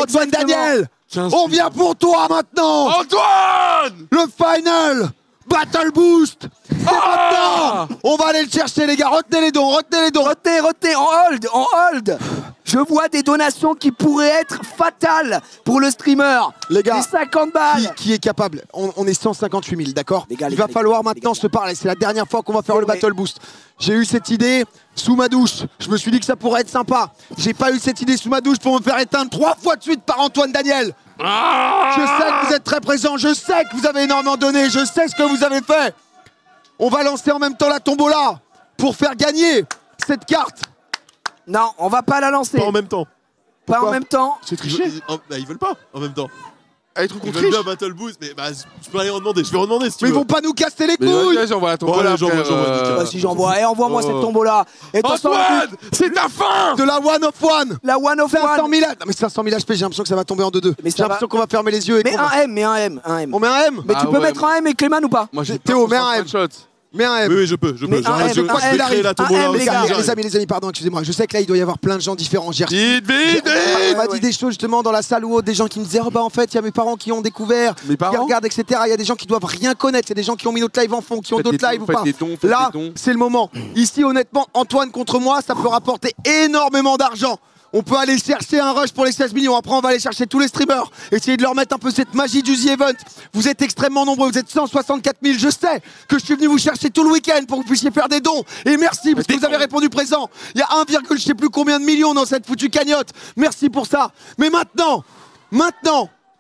Antoine Daniel, on vient pour toi maintenant. Antoine! Le final Battle Boost. C'est maintenant. On va aller le chercher les gars, retenez les dons, retenez les dons. Retenez, en hold. Je vois des donations qui pourraient être fatales pour le streamer. Les gars, les 50 balles. Qui est capable? On est 158 000, d'accord? Les gars, Il va falloir maintenant se parler. C'est la dernière fois qu'on va faire le Battle Boost. J'ai eu cette idée sous ma douche. Je me suis dit que ça pourrait être sympa. J'ai pas eu cette idée sous ma douche pour me faire éteindre 3 fois de suite par Antoine Daniel. Je sais que vous êtes très présents. Je sais que vous avez énormément donné. Je sais ce que vous avez fait. On va lancer en même temps la tombola pour faire gagner cette carte. Non, on va pas la lancer. Pas en même temps. Pas en même temps. C'est triché. Ils veulent pas en même temps. Allez, trop Ils contre veulent bien Battle Boost, mais bah, je peux aller en demander. Je vais en demander si tu Mais veux. ils vont pas nous casser les Mais couilles. vas-y, j'envoie la tombola. Bon, allez, j'envoie, nickel. Vas-y, j'envoie. Et envoie-moi Oh. cette tombola. Et Antoine, c'est ta fin. De la one of one. la one of 500 one. 000 non, mais 500 000 HP, j'ai l'impression que ça va tomber en 2-2. Mais J'ai ça l'impression qu'on va fermer les yeux et Mais qu'on va... un M, mais un M, un M. On met un M. Mais tu Ah peux ouais, mettre un M et Clément ou pas? Moi, j'ai Théo, peur mets un qu'on se one shot. Mets un M. Oui, je peux. Mais un M, Je un crois que je M, vais créer la un tombola M, aussi. les gars. Les amis, pardon, excusez-moi. Je sais que là, il doit y avoir plein de gens différents. Vite, vite, On m'a vite. dit des choses justement dans la salle ou autre, des gens qui me disaient oh bah en fait il y a mes parents qui ont découvert, Mes qui parents regardent etc. Il y a des gens qui doivent rien connaître, c'est des gens qui ont mis notre live en fond, qui ont Faites d'autres des lives dons, ou pas. faites des dons, faites Là des dons. c'est le moment. Ici honnêtement Antoine contre moi ça peut rapporter énormément d'argent. On peut aller chercher un rush pour les 16 millions. Après, on va aller chercher tous les streamers. Essayer de leur mettre un peu cette magie du The Event. Vous êtes extrêmement nombreux. Vous êtes 164 000. Je sais que je suis venu vous chercher tout le week-end pour que vous puissiez faire des dons. Et merci parce que vous avez répondu présent. Il y a 1, je sais plus combien de millions dans cette foutue cagnotte. Merci pour ça. Mais maintenant,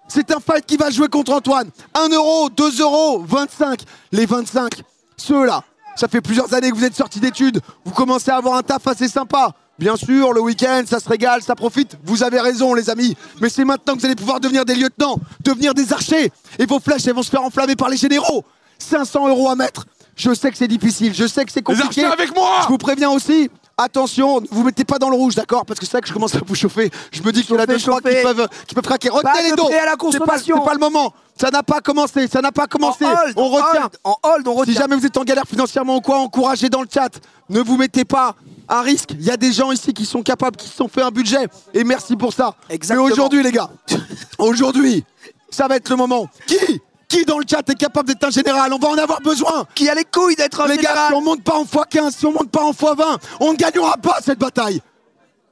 c'est un fight qui va jouer contre Antoine. 1 euro, 2 euros, 25. Les 25, ceux-là, ça fait plusieurs années que vous êtes sortis d'études. Vous commencez à avoir un taf assez sympa. Bien sûr, le week-end, ça se régale, ça profite. Vous avez raison, les amis. Mais c'est maintenant que vous allez pouvoir devenir des lieutenants, devenir des archers. Et vos flèches, elles vont se faire enflammer par les généraux. 500 euros à mettre. Je sais que c'est difficile, je sais que c'est Les compliqué. archers avec moi. Je vous préviens aussi, attention, ne vous mettez pas dans le rouge, d'accord? Parce que c'est vrai que je commence à vous chauffer. Je me dis qu'il y en a deux, trois qui peuvent craquer. Pas Retenez les de dons. prêt à la consommation. C'est pas le moment. Ça n'a pas commencé, ça n'a pas commencé. On retient. En hold, on retient. Si jamais vous êtes en galère financièrement ou quoi, encouragez dans le chat. Ne vous mettez pas à risque. Il y a des gens ici qui sont capables, qui se sont fait un budget. Et merci pour ça. Exactement. Mais aujourd'hui, les gars, aujourd'hui, ça va être le moment. Qui dans le chat est capable d'être un général? On va en avoir besoin. Qui a les couilles d'être un Les gars, général. si on monte pas en x15, si on monte pas en x20, on ne gagnera pas cette bataille.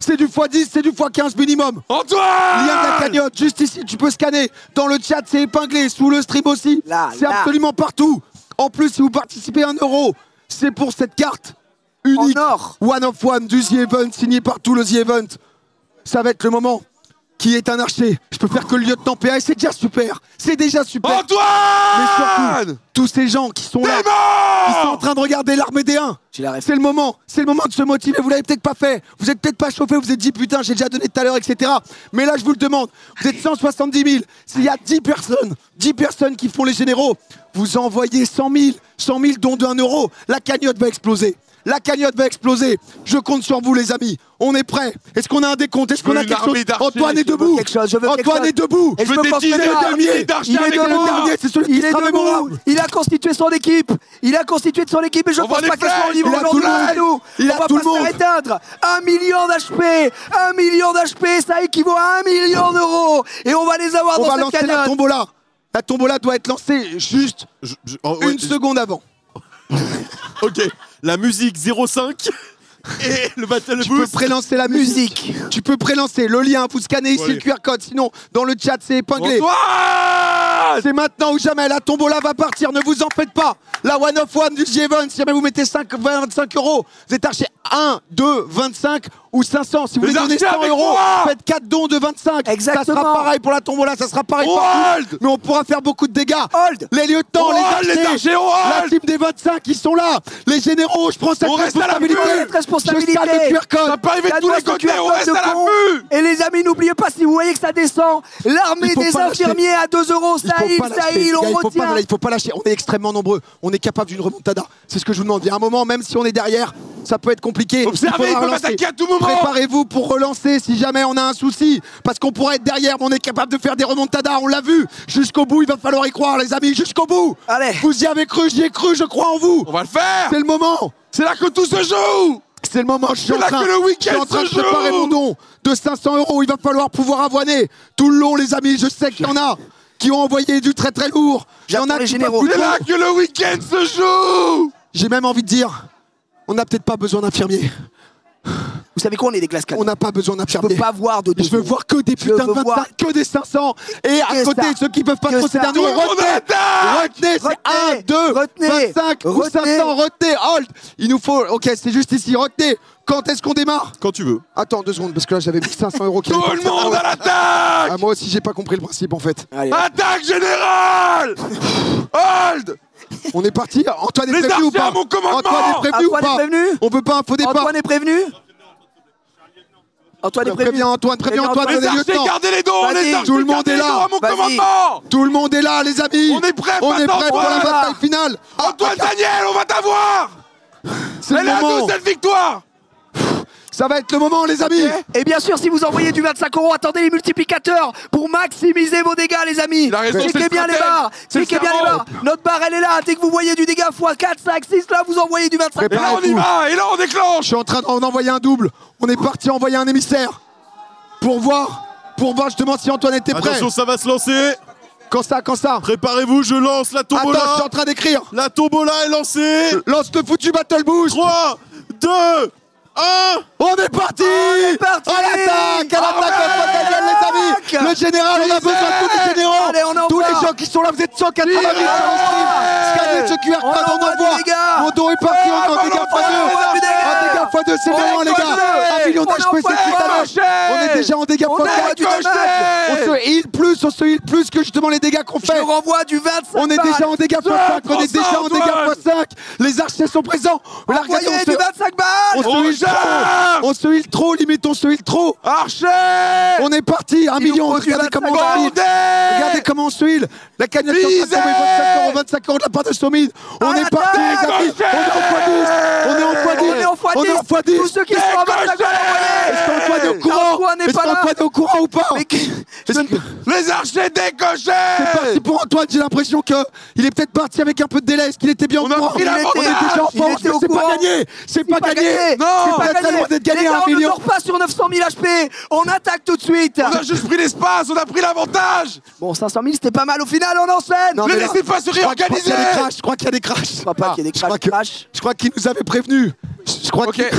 C'est du x10, c'est du x15 minimum. Antoine. Lien de la cagnotte, juste ici, tu peux scanner. Dans le chat, c'est épinglé. Sous le stream aussi. C'est absolument partout. En plus, si vous participez à 1 euro, c'est pour cette carte unique. En or. One of one du The Event, signé par tout le The Event. Ça va être le moment. Qui est un archer? Je peux faire que le lieutenant PA et c'est déjà super. C'est déjà super. Mais Antoine. surtout, tous ces gens qui sont là, qui sont en train de regarder l'armée des 1. C'est le moment de se motiver. Vous l'avez peut-être pas fait. Vous êtes peut-être pas chauffé. Vous êtes dit putain, j'ai déjà donné tout à l'heure, etc. Mais là, je vous le demande. Vous êtes 170 000. S'il y a 10 personnes qui font les généraux, vous envoyez 100 000 dons de 1 euro. La cagnotte va exploser. La cagnotte va exploser. Je compte sur vous, les amis. On est prêts. Est-ce qu'on a un décompte? Est-ce qu'on a quelque chose? Antoine est debout. Antoine est debout. Et je veux il est le dernier. Il est le dernier. C'est celui qui sera mémorable. Il a constitué son équipe. Il a constitué son équipe et je pense pas qu'elle soit au niveau aujourd'hui. Il a tout le monde. On va pas se faire éteindre. 1 million d'HP. 1 million d'HP, ça équivaut à 1 million d'euros. Et on va les avoir On dans va cette lancer la cagnotte. tombola. La tombola doit être lancée juste une seconde avant. Ok, la musique 05 et le Battle Boost. Tu peux prélancer la musique. Tu peux prélancer le lien, vous scannez ici le QR code, sinon dans le chat c'est épinglé. C'est maintenant ou jamais, la tombola va partir, ne vous en faites pas. La one of one du The Event, si jamais vous mettez 25 euros, vous êtes arché 1, 2, 25 ou 500. Si vous voulez donner 100 euros, faites 4 dons de 25. Exactement. Ça sera pareil pour la tombola, ça sera pareil partout. Mais on pourra faire beaucoup de dégâts. Les lieutenants, les archers, la team des 25, ils sont là. Les généraux, je prends cette responsabilité. Responsabilité. Je scanne le QR code. Ça peut arriver de tous les côtés, on reste à l'affût. Et les amis, n'oubliez pas, si vous voyez que ça descend, l'armée des infirmiers à 2 euros, ça heal, on retient. Il faut pas lâcher, on est extrêmement nombreux. On est capable d'une remontada. C'est ce que je vous demande. Il y a un moment, même si on est derrière, ça peut être compliqué. Observez, il peut m'attaquer à tout moment. Préparez-vous pour relancer si jamais on a un souci. Parce qu'on pourrait être derrière, mais on est capable de faire des remontadas. On l'a vu. Jusqu'au bout, il va falloir y croire, les amis. Jusqu'au bout. Allez. Vous y avez cru, j'y ai cru, je crois en vous. On va le faire. C'est le moment. C'est là que tout se joue. C'est le moment, je suis en là train, que le je week-end suis en train de se joue. préparer mon don de 500 €. Il va falloir pouvoir avoiner tout le long, les amis. Je sais qu'il y en a qui ont envoyé du très très lourd. Il y en a les qui généraux. peuvent plus C'est là trop. que le week-end se joue. J'ai même envie de dire, on n'a peut-être pas besoin d'infirmiers. Vous savez quoi, on est des glaces On n'a pas besoin Je peux d'infirmiers. pas voir de Je veux voir que des putains de veux 25, voir que des 500. Et à que côté, ça. ceux qui peuvent pas Que trop, c'est ça. derniers. Tout le monde attaque. Retenez, c'est 1, 2, Retenez. 25 ou Retenez. 500, retenez, hold. Il nous faut, ok, c'est juste ici, retenez. Quand est-ce qu'on démarre? Quand tu veux. Attends 2 secondes, parce que là j'avais mis 500 € qui Tout allaient le partir. monde à l'attaque. Ah, moi aussi j'ai pas compris le principe en fait. Allez. Attaque générale. Hold. On est parti, Antoine est Les prévenu ou archers pas? à mon commandement. Antoine est prévenu ou Antoine pas? est prévenu On veut pas un faux départ. Antoine est prévenu Antoine est prévenu. Préviens Antoine, préviens Antoine, Antoine. Les donnez archers, lieutenant. gardez les dons. Vas-y. Les archers, Tout le monde gardez est les là. dons à mon Vas-y. commandement. Tout le monde est là les amis. On est prêts, On est maintenant, prêts pour la Antoine. bataille finale. Antoine Daniel, on va t'avoir. C'est Elle le est à nous moment. cette victoire. Ça va être le moment les amis. Et bien sûr, si vous envoyez du 25 €, attendez les multiplicateurs pour maximiser vos dégâts, les amis. Il a raison, c'est Cliquez le bien les stratège. barres. C'est le Cliquez bien les cerveau. barres. Notre barre, elle est là. Dès que vous voyez du dégât x 4, 5, 6, là, vous envoyez du 25 Et là, on y Préparez-vous. va. Et là, on Je déclenche. suis en train d'en envoyer un double. On est parti envoyer un émissaire pour voir justement si Antoine était prêt. Attention, ça va se lancer. Quand ça Préparez-vous, je lance la Attends, je suis tombola. en train d'écrire. La tombola est lancée. Lance le foutu Battle Boost. 3, 2, 1. On est parti. On est parti. À l'attaque, Antoine Daniel, les amis. Le général, on a besoin de tous les généraux. Allez, on Tous envoie. les gens qui sont là, vous êtes 180 000 sur le stream. Scannez ce QR code, on envoie envoie. du dégât. Mon don est parti, on est en dégâts on envoie du dégât. x2. Un dégât x2, c'est le On moment les envoie gars. du 1 million dégât. d'HP, On c'est envoie tout à l'heure. du On est déjà en dégâts On envoie x4. du dommage. On se heal plus que justement les dégâts qu'on Je fait. renvoie du 25 On est balles. déjà en dégâts x5, on est déjà en dégâts x5. Les archers sont présents. Là, regardez, Envoyez du 25 balles. on se heal trop. On se heal trop, limite on se heal trop. Archer. On est parti, 1 Il nous million. faut du Regardez comment on 25 se heal. Bordel. Regardez comment on se heal. La cagnotte est en train de tomber, 25 € de la part de Somid. On est parti les amis. On est en x10. On est en On est en x10. x10. Tous ceux qui sont à 25 balles, Est-ce qu'Antoine est au envoyez. courant? Antoine n'est Est-ce pas là. qu'Antoine est au courant ou pas? Mais qui- Est-ce que- Les archers décochés. C'est parti pour Antoine, j'ai l'impression qu'il est peut-être parti avec un peu de délai. Est-ce qu'il était bien au On a courant? pris On l'avantage. est déjà en Il force, était mais au c'est pas courant. gagné. C'est pas pas gagné. gagné. Non. C'est pas très loin d'être gagné Les à gars, 1 on ne million. dort pas sur 900 000 HP. On attaque tout de suite. On a juste pris l'espace, on a pris l'avantage. Bon, 500 000, c'était pas mal au final. On enchaîne. Non, Ne mais là, laissez pas se je crois qu'il réorganiser. y a des crashs. Je crois qu'il y a des crashs. Je crois pas qu'il y ait des Je crois que- crash. Je crois qu'il nous avait prévenu. Je crois Ok. qu'il-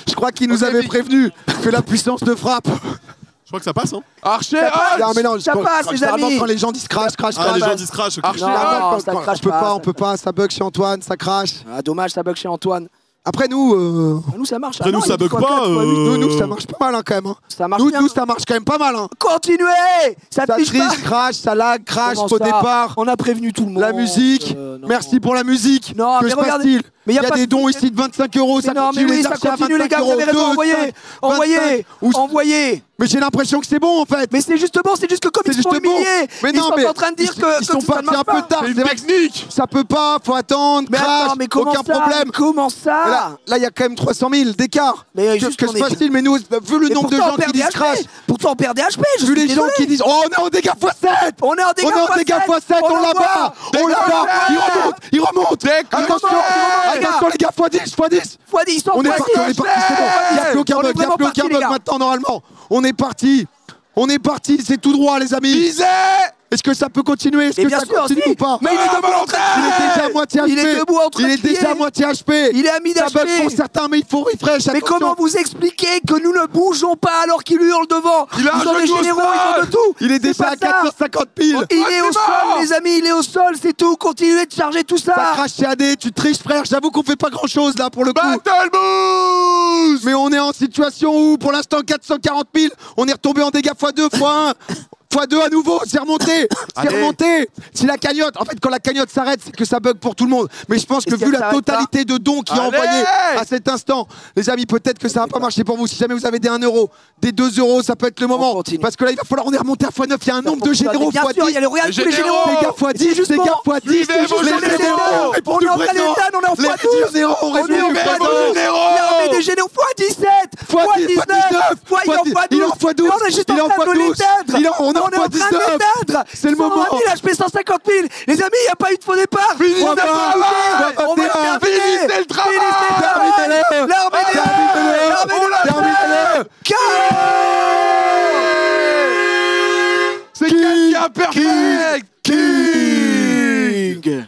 je crois qu'il nous Ok, avait Vic. prévenu que la puissance de frappe. Je crois que ça passe, hein. Archer. Ça passe. Il y a un mélange. Ça passe, les Généralement, amis. quand les gens disent crash, crash, Ah, les crash. gens disent crash. ok. Archer. Généralement, Non, ça crache on peut pas, pas, ça on peut pas. Ça bug chez Antoine, ça crash. Ah, dommage, ça bug chez Antoine. Après nous, Nous, ça marche. Après, Ah nous, non, ça il dit bug quoi, pas, 4 fois 8. nous, ça marche pas mal hein, quand même. Hein. Ça marche Nous, bien. nous, ça marche quand même pas mal. Hein. Continuez. Ça Ça triche pas. triche, crash, ça lag, crash Comment au ça départ. On a prévenu tout le monde. La musique, Non. merci pour la musique. Non, que mais se regardez, passe-t-il? mais Il y a pas des de- dons ici de 25 €, ça Mais non, mais continue, oui, les ça archers à continue, les 25 gars, vous avez raison, 2, envoyez, 5, envoyez, 25, ou- envoyez. Mais j'ai l'impression que c'est bon en fait. Mais c'est juste que comme C'est ils se font juste bon. humilier, Mais ils non, sont mais en train de dire ils que sont ça ne partis marche un peu pas. tard. C'est C'est une vrai que technique. ça peut pas, faut attendre, Mais crash, attends, mais comment aucun ça problème. Comment Et ça Là, il y a quand même 300 000 d'écart. Mais Que juste se on est- passe-t-il? Mais nous, vu le Mais nombre de pourtant, gens on qui perd des disent crash, HP. Pourtant on perd des HP, je vu suis les gens désolé. qui disent oh, on est en dégâts x7, On est en dégâts x7, on l'a bas, on l'a bas, il remonte. Attention, attention les gars, x10, x10. Ils sont On est fois parti, 10. on est parti, c'est bon. Il n'y a plus aucun On est bug, il n'y a vraiment plus parti, aucun les bug gars. maintenant normalement. On est parti, c'est tout droit les amis. Visez. Est-ce que ça peut continuer? Est-ce Et que bien ça sûr, continue si. ou pas? Mais il est debout en train Il est déjà à moitié HP. Il est debout en train Il de est déjà crier. à moitié HP. Il est à 1000 Ça bug HP. pour certains, mais il faut refresh. Mais attention. comment vous expliquez que nous ne bougeons pas alors qu'il hurle devant? Il a un Ils ont des genou au généraux, sol. ils ont de tout. Il est C'est déjà pas à ça. 450 piles. Il Ah, est c'est au mort. sol, les amis, il est au sol, c'est tout. Continuez de charger tout Ça ça. crache chez AD, tu triches frère. J'avoue qu'on fait pas grand chose là pour le coup. Battle Boost. Mais on est en situation où pour l'instant 440 000, on est retombé en dégâts x2, x1. x2 à nouveau, c'est remonté, c'est Allez. remonté. Si la cagnotte, en fait, quand la cagnotte s'arrête, c'est que ça bug pour tout le monde. Mais je pense que si vu elle la s'arrête totalité de dons qui est Allez. envoyé à cet instant, les amis, peut-être que ça va pas marcher pour vous. Si jamais vous avez des 1 €, des 2 €, ça peut être le moment. continue. Parce que là, il va falloir, on est remonté à x9. Il y a un nombre de généraux Bien sûr, il y a x10. le Royal tous les généraux. généraux. Les gars x10, juste les pour- gars x10, Suivez vos les généraux. généraux, répondu On est en présent. Calétane, on est en Les x12. généraux ont On est en répondu Suivez présent. vos généraux. L'armée des généraux x17, x19, x19, il est en x12. il est en x12, Mais on est juste il est en en train de x12. l'éteindre. On est en en train de x19. l'éteindre. C'est le moment. 120 000 HP 150 000. Les amis, il n'y a pas eu de faux départ. Finissez On va le pas travail. bouger. On va le terminer. Finissez le travail. Finissez le travail. Terminez-le. L'armée des Terminez-le. un perfect. King.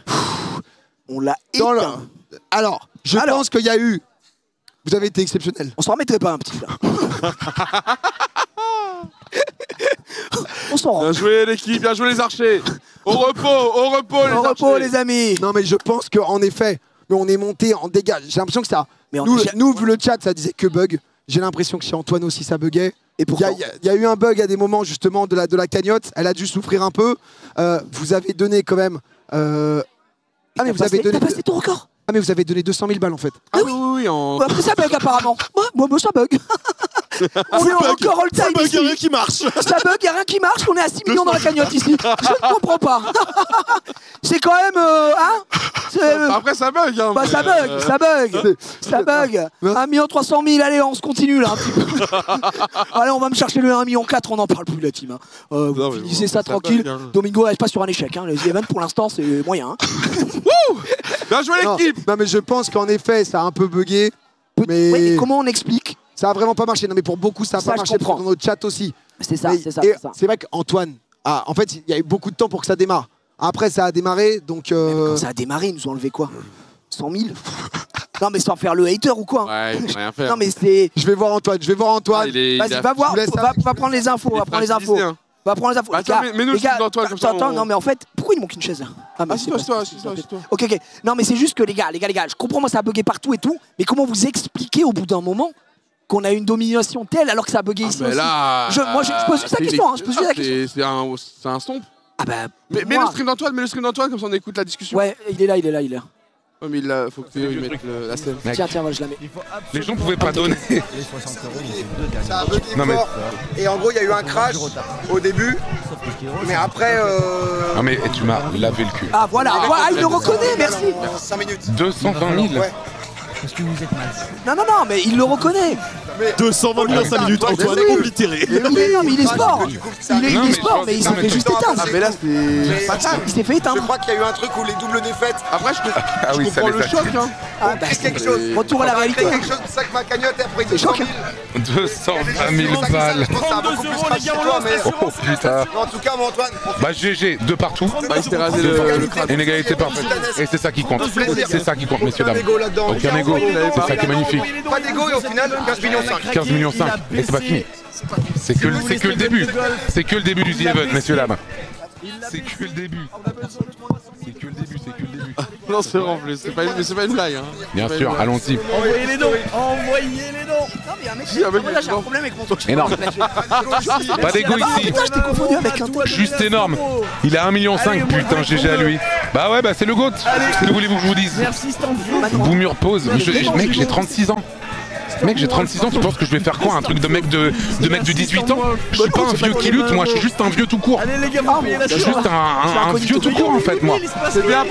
On l'a Dans le- éteint. Alors, je pense qu'il y a eu... Vous avez été exceptionnel. On s'en remettrait pas un petit là. On s'en rend. Bien joué l'équipe, bien joué les archers. Au repos les Au repos archers. les amis. Non mais je pense qu'en effet, mais on est monté en dégâts. J'ai l'impression que ça... Mais on Nous, est déjà- nous, vu le chat, ça disait que bug. J'ai l'impression que chez Antoine aussi, ça buguait. Et Il y, pourtant. il y a eu un bug à des moments justement de la cagnotte. Elle a dû souffrir un peu. Vous avez donné quand même... Ah mais vous avez donné... T'as passé ton record. Ah mais vous avez donné 200 000 balles en fait. Ah oui, en... Ouais, après ça bug apparemment. Moi ça bug. On est en record all time Full bug, ici. y'a rien qui marche. Ça bug, y'a rien qui marche, on est à 6 millions dans la cagnotte ici. Je ne comprends pas. C'est quand même... hein Après ça bug hein. Bah mais, ça bug, ça bug, ça bug. Non. 1 300 000, allez, on se continue là un petit peu. Allez, on va me chercher le 1,4 million, on n'en parle plus la team. Hein. Vous Non, mais finissez bon, ça ça tranquille. bug, hein. Domingo reste pas sur un échec. Hein. Les events pour l'instant c'est moyen. Hein. Bien joué Non, l'équipe. non, mais je pense qu'en effet, ça a un peu bugué. Ouais, Mais mais comment on explique? ça a vraiment pas marché. Non mais pour beaucoup, ça a Ça, pas je marché comprends. dans notre chat aussi. C'est ça, Mais- c'est ça, et c'est ça. c'est vrai qu'Antoine, en fait, il y a eu beaucoup de temps pour que ça démarre. Après, ça a démarré, donc... Quand ça a démarré, ils nous ont enlevé quoi? 100 000? Non mais sans faire le hater ou quoi? Ouais, il faut rien faire. Non mais c'est... Je vais voir Antoine, Ah, il est- Vas-y, il a- va voir, je vous laisse va prendre les infos, il est va prendre les infos. fragilisé, hein. Va prendre les infos. Attends, Les gars, mets-nous les le gars, site d'Antoine, comme ça, attends, on- non mais en fait, pourquoi il manque une chaise? Ah mais Assieds-toi, c'est pas- assieds-toi, assieds-toi. Ok, ok. Non mais c'est juste que les gars, je comprends, moi ça a bugué partout et tout, mais comment vous expliquez au bout d'un moment qu'on a une domination telle alors que ça a bugué ici Mais aussi? là, Moi, je pose juste la c'est- question, hein, je pose juste la question. C'est un son. Ah bah, Mais mets moi- le stream d'Antoine, comme ça on écoute la discussion. Ouais, il est là. Ouais, mais il faut que tu mettes la scène. Mec. Tiens, voilà, je la mets. Les gens pouvaient pas donner. Ça a bugué Non, mais- fort. Et en gros, il y a eu un crash au début. Mais après... Non mais tu m'as lavé le cul. Ah voilà, voilà, il le reconnaît, merci. 5 minutes. 220 000. Ouais. Non, mais il le reconnaît. 220 000 en 5 minutes, Antoine, oui. oblitéré. Non, mais il est sport. Il est Non, mais sport, je mais il pense- s'est non, fait mais juste tu- éteindre. Ah, mais là, c'est fatal. Il s'est fait Je éteindre. crois qu'il y a eu un truc où les doubles défaites... Après, je Ah oui, ça comprends les le a choc, hein. Ah bah, quelque chose. retour à la réalité. quelque chose, c'est ça que ma cagnotte est après C'est choc. 220 000 balles. Je pense que ça a beaucoup plus crash chez toi, mais... Oh putain. En tout cas, moi, Antoine, Bah GG, de partout. Bah, il s'est rasé le crâne. Une égalité parfaite. Et c'est ça qui compte. C'est ça qui compte, messieurs, dames. égo là-dedans. Aucun égo. C'est ça qui est magnifique. Pas d'égo et au final, 15 millions 5. 15 millions 5. Et c'est pas fini. C'est que le début. C'est que le début du The Event, messieurs, dames. C'est que le début. C'est que le début. Non, c'est vrai en plus. Mais c'est pas une blague, hein. Bien sûr, allons-y. Envoyez les dons. Non, mais un mec, Si, un mec, là, j'ai un problème avec mon truc. Énorme. Pas d'égo Ah ici. putain, je t'ai confondu avec un truc. Juste énorme. Il a 1,5 million, putain, GG à lui. Bah ouais, bah c'est le GOAT. Que voulez-vous que je vous dise? Boomer pause. Mec, j'ai 36 ans. Mec, j'ai 36 ans, tu penses que je vais faire quoi? Un truc de mec de 18 ans? Je suis pas un vieux qui lutte, moi, je suis juste un vieux tout court. Je suis juste un vieux tout court en fait, moi. C'est bien.